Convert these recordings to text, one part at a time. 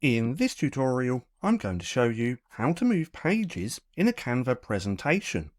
In this tutorial, I'm going to show you how to move pages in a Canva presentation.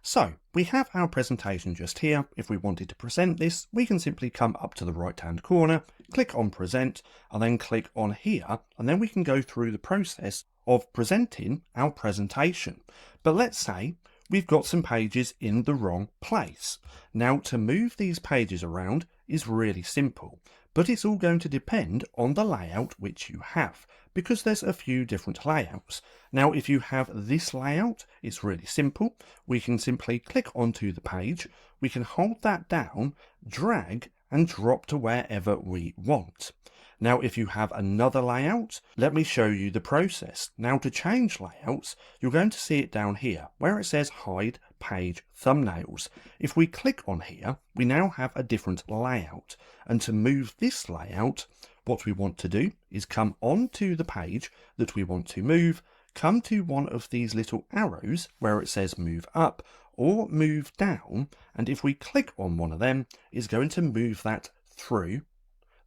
So we have our presentation just here. If we wanted to present this, we can simply come up to the right hand corner, click on present, and then click on here, and then we can go through the process of presenting our presentation. But let's say we've got some pages in the wrong place. Now, to move these pages around is really simple, but it's all going to depend on the layout which you have, because there's a few different layouts. Now, if you have this layout, it's really simple. We can simply click onto the page, we can hold that down, drag and drop to wherever we want. Now, if you have another layout, let me show you the process. Now, to change layouts, you're going to see it down here where it says hide page thumbnails. If we click on here, we now have a different layout. And to move this layout, what we want to do is come onto the page that we want to move, come to one of these little arrows where it says move up or move down. And if we click on one of them, it's going to move that through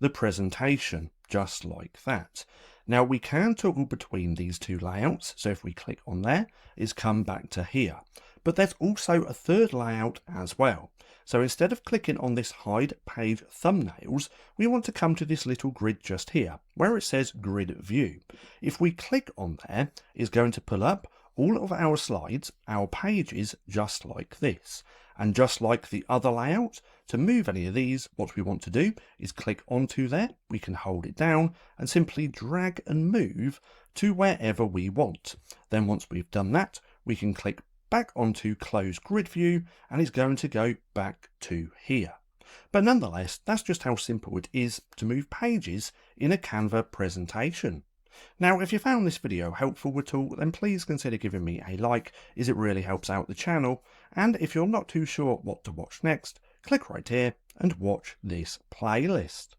the presentation, just like that. Now, we can toggle between these two layouts, so if we click on there, it's come back to here. But there's also a third layout as well. So instead of clicking on this hide page thumbnails, we want to come to this little grid just here, where it says grid view. If we click on there, it's going to pull up all of our slides, our pages, just like this. And just like the other layout, to move any of these, what we want to do is click onto there, we can hold it down and simply drag and move to wherever we want. Then once we've done that, we can click back onto close grid view and it's going to go back to here. But nonetheless, that's just how simple it is to move pages in a Canva presentation. Now, if you found this video helpful at all, then please consider giving me a like, as it really helps out the channel. And if you're not too sure what to watch next, click right here and watch this playlist.